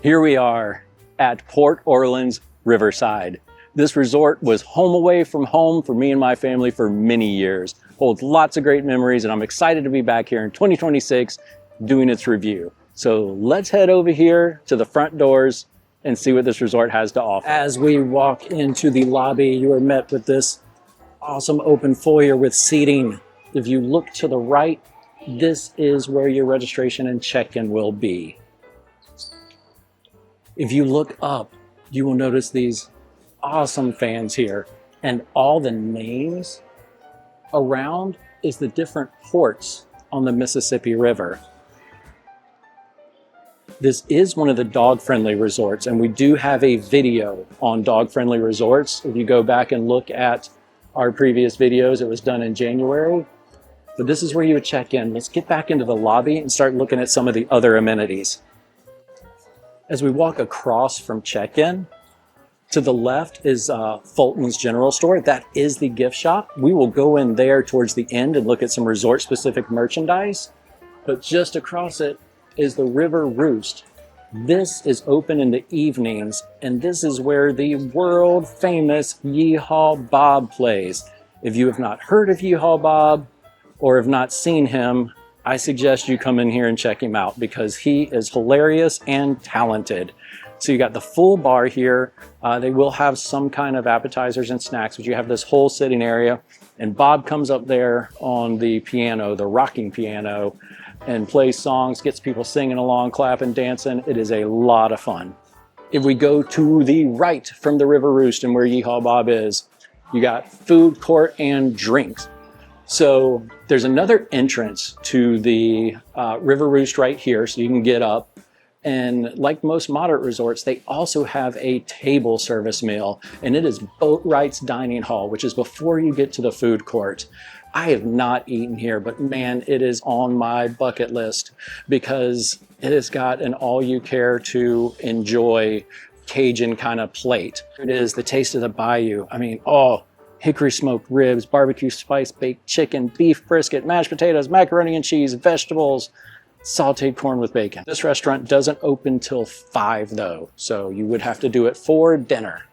Here we are at Port Orleans Riverside. This resort was home away from home for me and my family for many years. Holds lots of great memories, and I'm excited to be back here in 2026 doing its review. So let's head over here to the front doors and see what this resort has to offer. As we walk into the lobby, you are met with this awesome open foyer with seating. If you look to the right, this is where your registration and check-in will be. If you look up, you will notice these awesome fans here, and all the names around is the different ports on the Mississippi River. This is one of the dog-friendly resorts, and we do have a video on dog-friendly resorts. If you go back and look at our previous videos, it was done in January. But this is where you would check in. Let's get back into the lobby and start looking at some of the other amenities. As we walk across from check-in, to the left is Fulton's General Store. That is the gift shop. We will go in there towards the end and look at some resort-specific merchandise. But just across it is the River Roost. This is open in the evenings, and this is where the world-famous Yehaa Bob plays. If you have not heard of Yehaa Bob or have not seen him, I suggest you come in here and check him out because he is hilarious and talented. So you got the full bar here. They will have some kind of appetizers and snacks, but you have this whole sitting area. And Bob comes up there on the piano, the rocking piano, and plays songs, gets people singing along, clapping, dancing. It is a lot of fun. If we go to the right from the River Roost and where Yehaa Bob is, you got food court and drinks. So there's another entrance to the River Roost right here, so you can get up. And like most moderate resorts, they also have a table service meal, and it is Boatwright's Dining Hall, which is before you get to the food court. I have not eaten here, but man, it is on my bucket list because it has got an all-you-care-to-enjoy Cajun kind of plate. It is the taste of the Bayou. I mean, hickory smoked ribs, barbecue spice baked chicken, beef brisket, mashed potatoes, macaroni and cheese, vegetables, sauteed corn with bacon. This restaurant doesn't open till 5 though, so you would have to do it for dinner.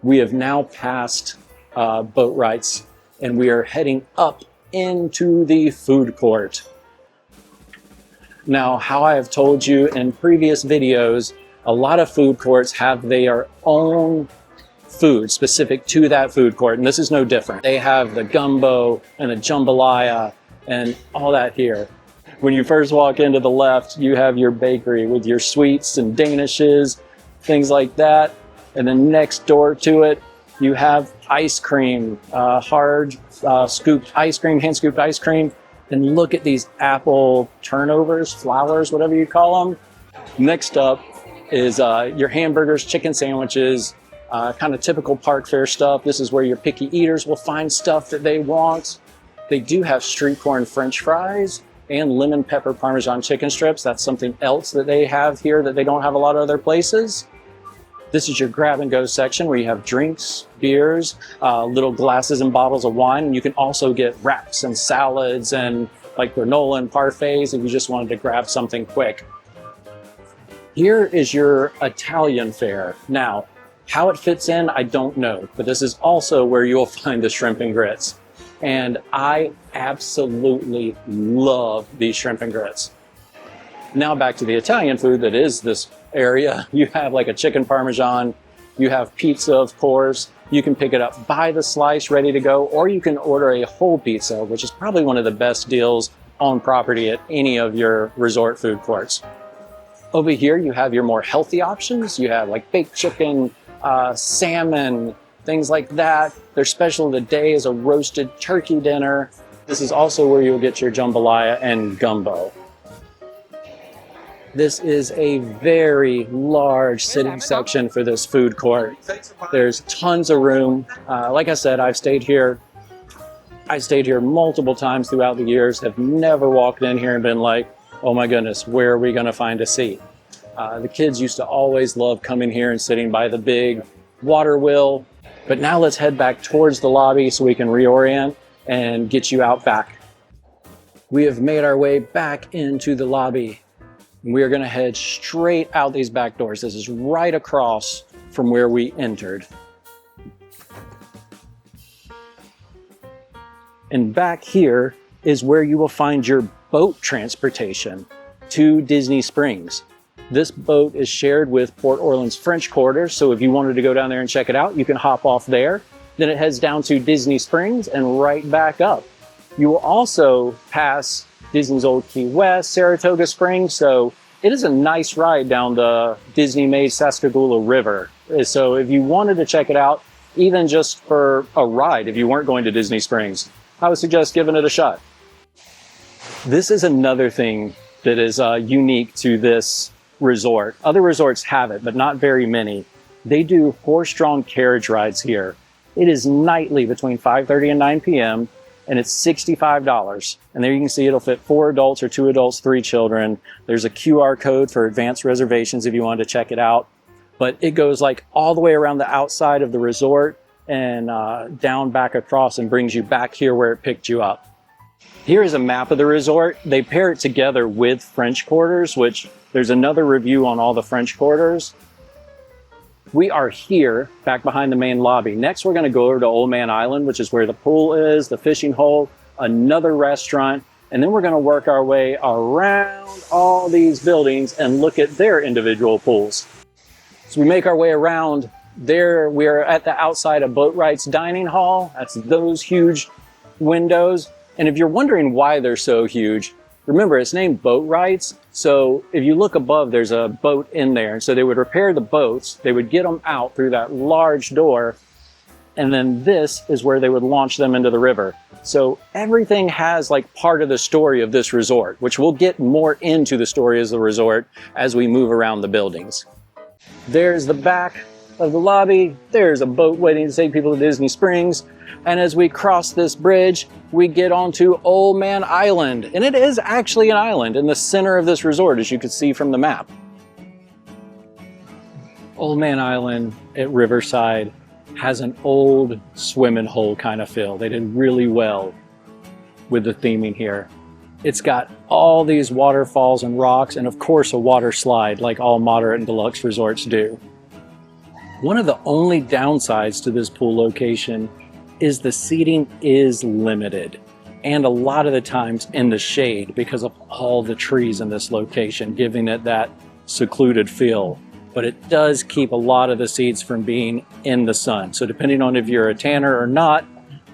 We have now passed Boatwright's and we are heading up into the food court. Now, how I have told you in previous videos, a lot of food courts have their own food specific to that food court, and this is no different. They have the gumbo and the jambalaya and all that here. When you first walk into the left, you have your bakery with your sweets and danishes, things like that. And then next door to it, you have ice cream, hard scooped ice cream, hand scooped ice cream. And look at these apple turnovers, flowers, whatever you call them. Next up is your hamburgers, chicken sandwiches, kind of typical park fare stuff. This is where your picky eaters will find stuff that they want. They do have street corn French fries and lemon pepper Parmesan chicken strips. That's something else that they have here that they don't have a lot of other places. This is your grab and go section where you have drinks, beers, little glasses and bottles of wine. And you can also get wraps and salads and like granola and parfaits if you just wanted to grab something quick. Here is your Italian fare. Now, how it fits in, I don't know, but this is also where you'll find the shrimp and grits. And I absolutely love these shrimp and grits. Now back to the Italian food that is this area. You have like a chicken Parmesan, you have pizza, of course. You can pick it up by the slice, ready to go, or you can order a whole pizza, which is probably one of the best deals on property at any of your resort food courts. Over here, you have your more healthy options. You have like baked chicken, salmon, things like that. Their special of the day is a roasted turkey dinner. This is also where you'll get your jambalaya and gumbo. This is a very large sitting section for this food court. There's tons of room. Like I said, I've stayed here multiple times throughout the years, have never walked in here and been like, oh my goodness, where are we gonna find a seat? The kids used to always love coming here and sitting by the big water wheel. But now let's head back towards the lobby so we can reorient and get you out back. We have made our way back into the lobby. We are gonna head straight out these back doors. This is right across from where we entered. And back here is where you will find your boat transportation to Disney Springs. This boat is shared with Port Orleans French Quarter, so if you wanted to go down there and check it out, you can hop off there. Then it heads down to Disney Springs and right back up. You will also pass Disney's Old Key West, Saratoga Springs, so it is a nice ride down the Disney-made Sascagoula River. So if you wanted to check it out, even just for a ride, if you weren't going to Disney Springs, I would suggest giving it a shot. This is another thing that is unique to this resort. Other resorts have it, but not very many. They do horse-drawn carriage rides here. It is nightly between 5:30 and 9 p.m. and it's $65. And there you can see it'll fit 4 adults or 2 adults, 3 children. There's a QR code for advanced reservations if you wanted to check it out. But it goes like all the way around the outside of the resort and down back across and brings you back here where it picked you up. Here is a map of the resort. They pair it together with French Quarters, which there's another review on all the French Quarters. We are here, back behind the main lobby. Next, we're gonna go over to Old Man Island, which is where the pool is, the fishing hole, another restaurant, and then we're gonna work our way around all these buildings and look at their individual pools. So we make our way around there. We're at the outside of Boatwright's dining hall. That's those huge windows. And if you're wondering why they're so huge, remember it's named Boatwright's. So if you look above, there's a boat in there. And so they would repair the boats. They would get them out through that large door. And then this is where they would launch them into the river. So everything has like part of the story of this resort, which we'll get more into the story of the resort as we move around the buildings. There's the back of the lobby. There's a boat waiting to take people to Disney Springs. And as we cross this bridge, we get onto Old Man Island. And it is actually an island in the center of this resort, as you can see from the map. Old Man Island at Riverside has an old swimming hole kind of feel. They did really well with the theming here. It's got all these waterfalls and rocks, and of course a water slide like all moderate and deluxe resorts do. One of the only downsides to this pool location is the seating is limited, and a lot of the times in the shade because of all the trees in this location, giving it that secluded feel. But it does keep a lot of the seats from being in the sun. So depending on if you're a tanner or not,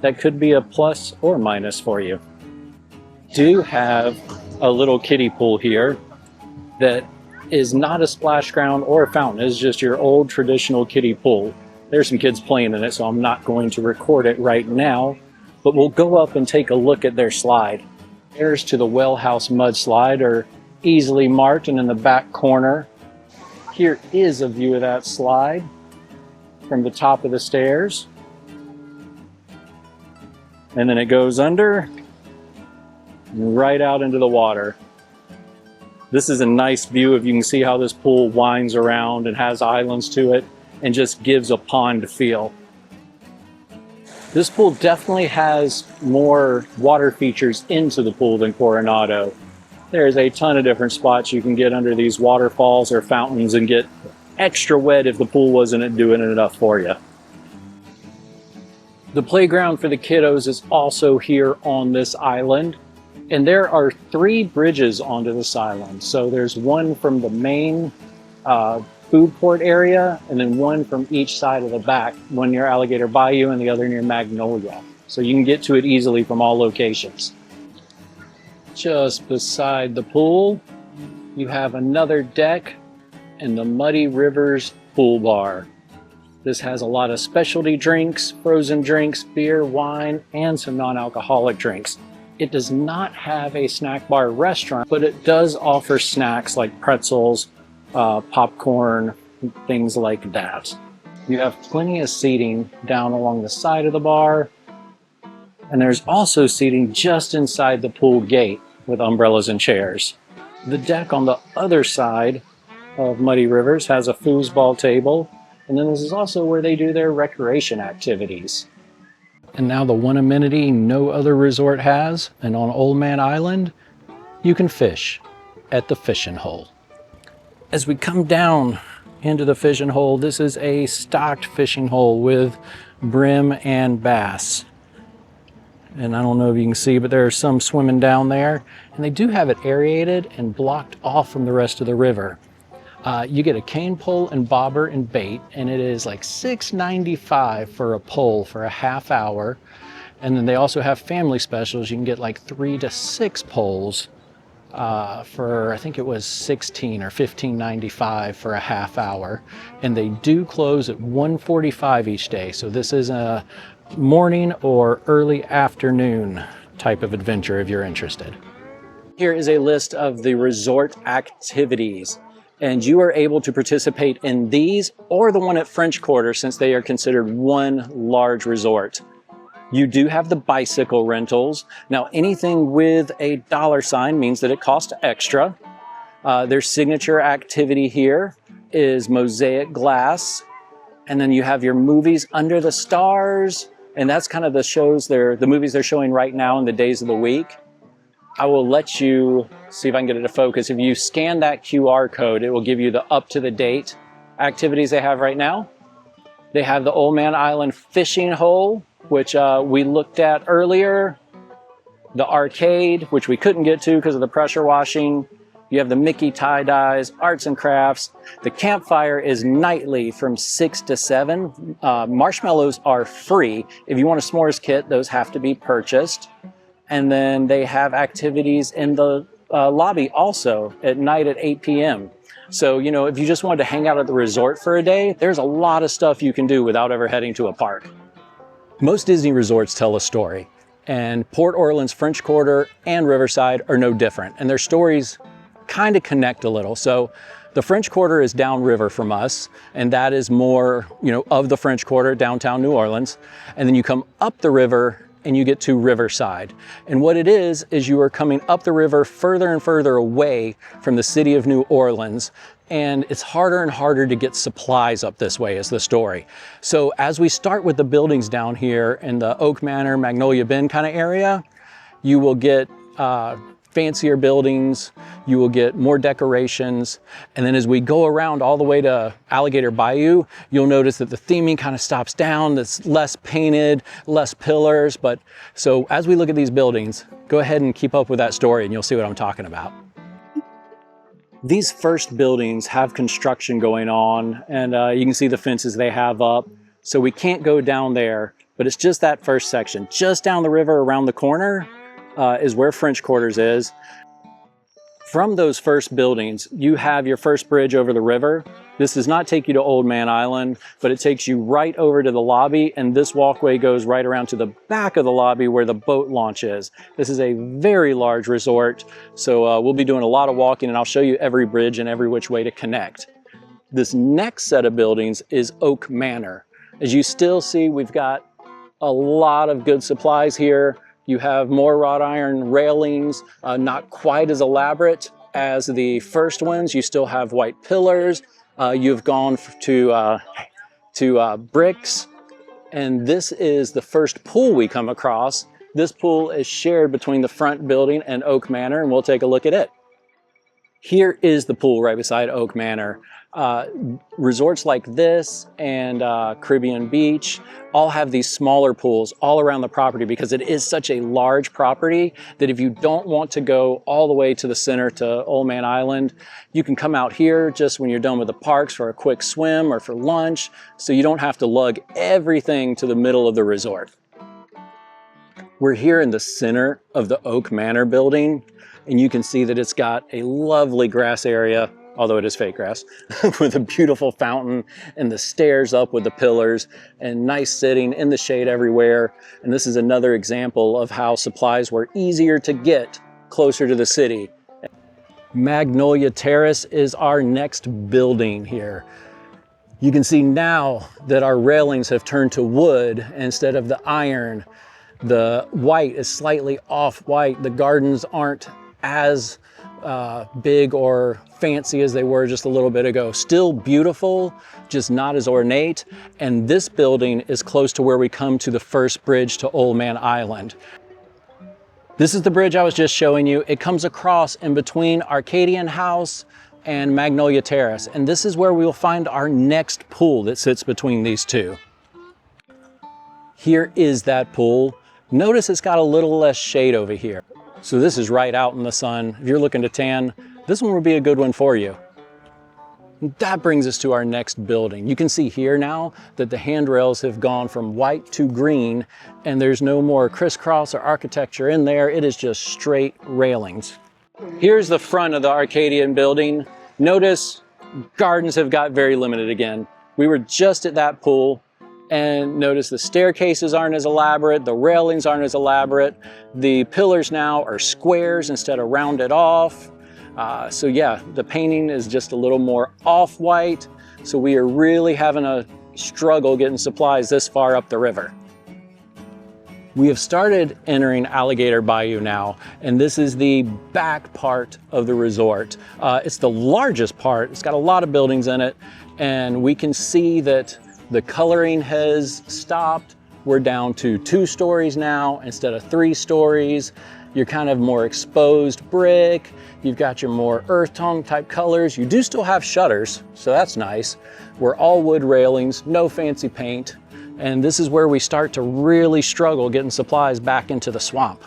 that could be a plus or minus for you. Do have a little kiddie pool here that is not a splash ground or a fountain. It's just your old traditional kiddie pool. There's some kids playing in it, so I'm not going to record it right now, but we'll go up and take a look at their slide. Stairs to the Well House mud slide are easily marked, and in the back corner, here is a view of that slide from the top of the stairs. And then it goes under and right out into the water. This is a nice view if you can see how this pool winds around and has islands to it and just gives a pond feel. This pool definitely has more water features into the pool than Coronado. There's a ton of different spots you can get under these waterfalls or fountains and get extra wet if the pool wasn't doing enough for you. The playground for the kiddos is also here on this island. And there are 3 bridges onto this island. So there's one from the main food court area, and then one from each side of the back, one near Alligator Bayou and the other near Magnolia. So you can get to it easily from all locations. Just beside the pool, you have another deck and the Muddy Rivers Pool Bar. This has a lot of specialty drinks, frozen drinks, beer, wine, and some non-alcoholic drinks. It does not have a snack bar restaurant, but it does offer snacks like pretzels, popcorn, things like that. You have plenty of seating down along the side of the bar, and there's also seating just inside the pool gate with umbrellas and chairs. The deck on the other side of Muddy Rivers has a foosball table, and then this is also where they do their recreation activities. And now the one amenity no other resort has, and on Old Man Island, you can fish at the fishing hole. As we come down into the fishing hole, this is a stocked fishing hole with brim and bass. And I don't know if you can see, but there are some swimming down there, and they do have it aerated and blocked off from the rest of the river. You get a cane pole and bobber and bait, and it is like $6.95 for a pole for a half hour. And then they also have family specials. You can get like 3 to 6 poles for, I think it was $16 or $15.95 for a half hour. And they do close at 1:45 each day. So this is a morning or early afternoon type of adventure if you're interested. Here is a list of the resort activities, and you are able to participate in these or the one at French Quarter since they are considered one large resort. You do have the bicycle rentals. Now anything with a dollar sign means that it costs extra. Their signature activity here is mosaic glass, and then you have your movies under the stars. And that's kind of the movies they're showing right now in the days of the week. I will let you see if I can get it to focus. If you scan that QR code, it will give you the up-to-the-date activities they have right now. They have the Old Man Island fishing hole, which we looked at earlier. The arcade, which we couldn't get to because of the pressure washing. You have the Mickey tie-dyes, arts and crafts. The Campfire is nightly from 6 to 7. Marshmallows are free. If you want a s'mores kit, those have to be purchased. And then they have activities in the lobby also at night at 8 p.m. So, you know, if you just wanted to hang out at the resort for a day, there's a lot of stuff you can do without ever heading to a park. Most Disney resorts tell a story, and Port Orleans, French Quarter, and Riverside are no different, and their stories kind of connect a little. So the French Quarter is downriver from us, and that is more, you know, of the French Quarter, downtown New Orleans. And then you come up the river and you get to Riverside. And what it is you are coming up the river further and further away from the city of New Orleans. And it's harder and harder to get supplies up this way is the story. So as we start with the buildings down here in the Oak Manor, Magnolia Bend kind of area, you will get fancier buildings, you will get more decorations. And then as we go around all the way to Alligator Bayou, you'll notice that the theming kind of stops down. That's less painted, less pillars. But so as we look at these buildings, go ahead and keep up with that story and you'll see what I'm talking about. These first buildings have construction going on, and you can see the fences they have up. So we can't go down there, but it's just that first section. Just down the river around the corner is where French Quarters is. From those first buildings, you have your first bridge over the river. This does not take you to Old Man Island, but it takes you right over to the lobby, and this walkway goes right around to the back of the lobby where the boat launch is. This is a very large resort, so we'll be doing a lot of walking, and I'll show you every bridge and every which way to connect. This next set of buildings is Oak Manor. As you still see, we've got a lot of good supplies here. You have more wrought iron railings, not quite as elaborate as the first ones. You still have white pillars. You've gone to bricks. And this is the first pool we come across. This pool is shared between the front building and Oak Manor, and we'll take a look at it. Here is the pool right beside Oak Manor. Resorts like this and Caribbean Beach all have these smaller pools all around the property because it is such a large property that if you don't want to go all the way to the center to Old Man Island, you can come out here just when you're done with the parks for a quick swim or for lunch, so you don't have to lug everything to the middle of the resort. We're here in the center of the Oak Manor building, and you can see that it's got a lovely grass area, although it is fake grass, with a beautiful fountain and the stairs up with the pillars and nice sitting in the shade everywhere. And this is another example of how supplies were easier to get closer to the city. Magnolia Terrace is our next building here. You can see now that our railings have turned to wood instead of the iron. The white is slightly off-white. The gardens aren't as big or fancy as they were just a little bit ago. Still beautiful, just not as ornate. And this building is close to where we come to the first bridge to Old Man Island. This is the bridge I was just showing you. It comes across in between Arcadian House, and Magnolia Terrace. And this is where we will find our next pool that sits between these two. Here is that pool. Notice it's got a little less shade over here. So this is right out in the sun. If you're looking to tan, this one would be a good one for you. That brings us to our next building. You can see here now that the handrails have gone from white to green, and there's no more crisscross or architecture in there. It is just straight railings. Here's the front of the Arcadian building. Notice gardens have got very limited again. We were just at that pool, and notice the staircases aren't as elaborate, the railings aren't as elaborate. The pillars now are squares instead of rounded off. So yeah, the painting is just a little more off-white. So we are really having a struggle getting supplies this far up the river. We have started entering Alligator Bayou now, and this is the back part of the resort. It's the largest part. It's got a lot of buildings in it, and we can see that the coloring has stopped. We're down to 2 stories now instead of 3 stories. You're kind of more exposed brick. You've got your more earth tone type colors. You do still have shutters, so that's nice. We're all wood railings, no fancy paint. And this is where we start to really struggle getting supplies back into the swamp.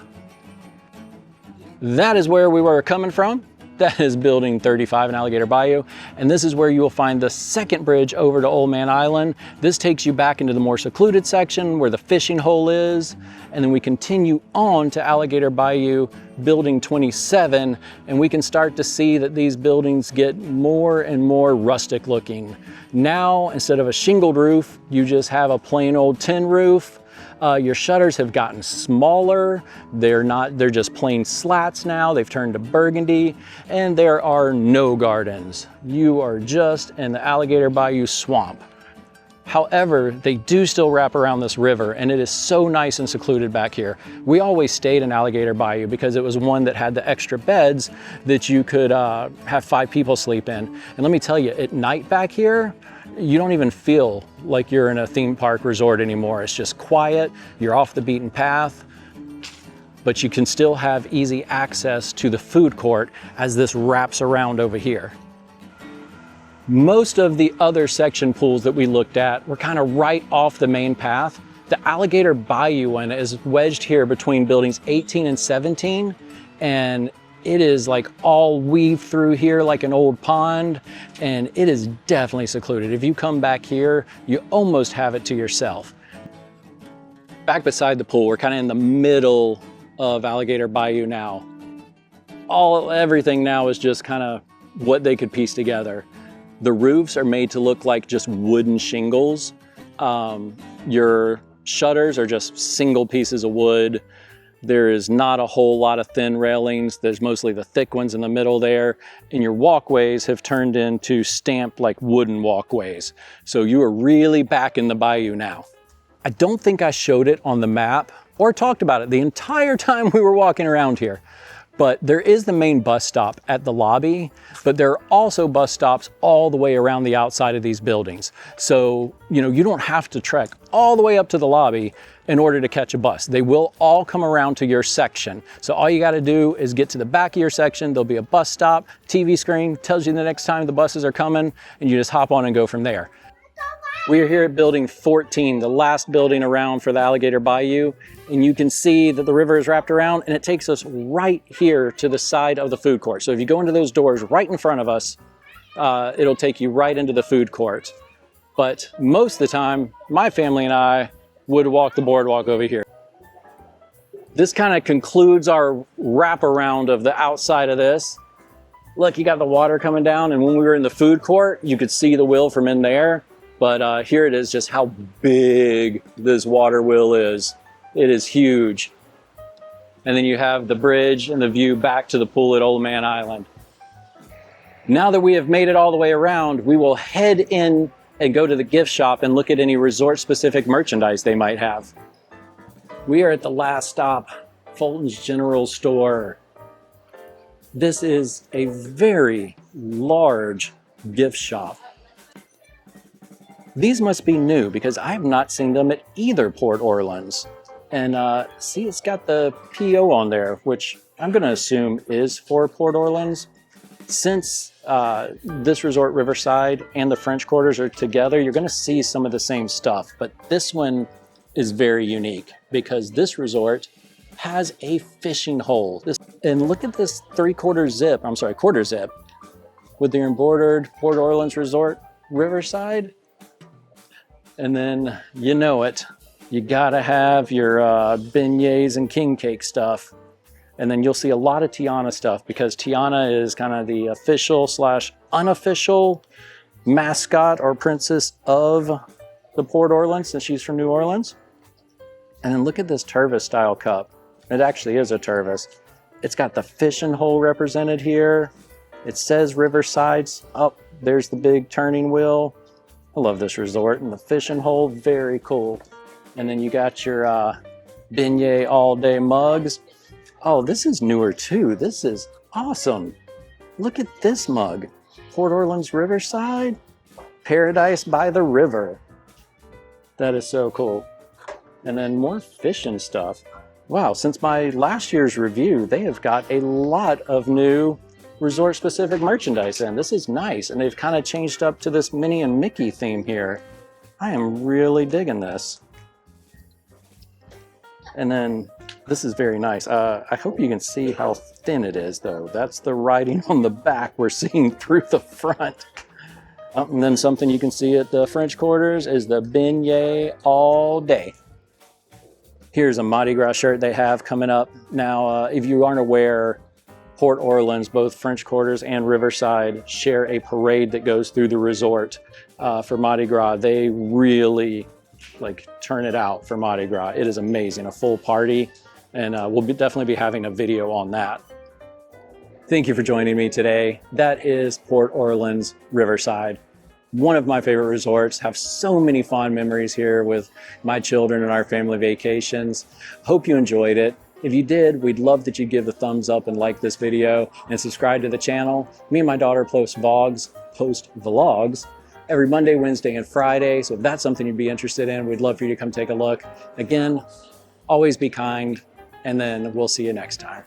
That is where we were coming from. That is building 35 in Alligator Bayou. And this is where you will find the second bridge over to Old Man Island. This takes you back into the more secluded section where the fishing hole is. And then we continue on to Alligator Bayou, building 27. And we can start to see that these buildings get more and more rustic looking. Now, instead of a shingled roof, you just have a plain old tin roof. Your shutters have gotten smaller. They're just plain slats now. They've turned to burgundy, and there are no gardens. You are just in the Alligator Bayou swamp. However, they do still wrap around this river, and it is so nice and secluded back here. We always stayed in Alligator Bayou because it was one that had the extra beds that you could have 5 people sleep in. And let me tell you, at night back here, you don't even feel like you're in a theme park resort anymore. It's just quiet, you're off the beaten path, but you can still have easy access to the food court as this wraps around over here. Most of the other section pools that we looked at were kind of right off the main path. The Alligator Bayou one is wedged here between buildings 18 and 17, and it is like all weaved through here like an old pond, and it is definitely secluded. If you come back here, you almost have it to yourself. Back beside the pool, we're kind of in the middle of Alligator Bayou now. Everything now is just kind of what they could piece together. The roofs are made to look like just wooden shingles. Your shutters are just single pieces of wood. There is not a whole lot of thin railings. There's mostly the thick ones in the middle there. And your walkways have turned into stamped like wooden walkways. So you are really back in the bayou now. I don't think I showed it on the map or talked about it the entire time we were walking around here. But there is the main bus stop at the lobby, but there are also bus stops all the way around the outside of these buildings. So, you don't have to trek all the way up to the lobby in order to catch a bus. They will all come around to your section. So all you gotta do is get to the back of your section, there'll be a bus stop, TV screen, tells you the next time the buses are coming, and you just hop on and go from there. We are here at building 14, the last building around for the Alligator Bayou, and you can see that the river is wrapped around, and it takes us right here to the side of the food court. So if you go into those doors right in front of us, it'll take you right into the food court. But most of the time, my family and I would walk the boardwalk over here. This kind of concludes our wraparound of the outside of this. Look, you got the water coming down, and when we were in the food court, you could see the wheel from in there. But here it is, just how big this water wheel is. It is huge. And then you have the bridge and the view back to the pool at Old Man Island. Now that we have made it all the way around, we will head in and go to the gift shop and look at any resort-specific merchandise they might have. We are at the last stop, Fulton's General Store. This is a very large gift shop. These must be new because I have not seen them at either Port Orleans. And see, it's got the PO on there, which I'm gonna assume is for Port Orleans. Since this resort, Riverside, and the French Quarters are together, you're going to see some of the same stuff. But this one is very unique because this resort has a fishing hole. And look at this quarter zip with the embroidered Port Orleans Resort, Riverside. And then you know it, you gotta have your beignets and king cake stuff. And then you'll see a lot of Tiana stuff because Tiana is kind of the official / unofficial mascot or princess of the Port Orleans, since she's from New Orleans. And then look at this Tervis style cup. It actually is a Tervis. It's got the fishing hole represented here. It says Riverside. Oh, there's the big turning wheel. I love this resort. And the fishing hole, very cool. And then you got your beignet all day mugs. Oh, this is newer too. This is awesome. Look at this mug. Port Orleans Riverside, Paradise by the River. That is so cool. And then more fishing stuff. Wow, since my last year's review, they have got a lot of new resort-specific merchandise in. This is nice, and they've kind of changed up to this Minnie and Mickey theme here. I am really digging this. And then this is very nice. I hope you can see how thin it is, though. That's the writing on the back we're seeing through the front. And then something you can see at the French Quarters is the beignet all day. Here's a Mardi Gras shirt they have coming up. Now, if you aren't aware, Port Orleans, both French Quarters and Riverside, share a parade that goes through the resort for Mardi Gras. They really turn it out for Mardi Gras. It is amazing, a full party, and we'll definitely be having a video on that. Thank you for joining me today. That is Port Orleans Riverside. One of my favorite resorts. Have so many fond memories here with my children and our family vacations. Hope you enjoyed it. If you did, we'd love that you give the thumbs up and like this video and subscribe to the channel. Me and my daughter post vlogs every Monday, Wednesday, and Friday. So if that's something you'd be interested in, we'd love for you to come take a look. Again, always be kind, and then we'll see you next time.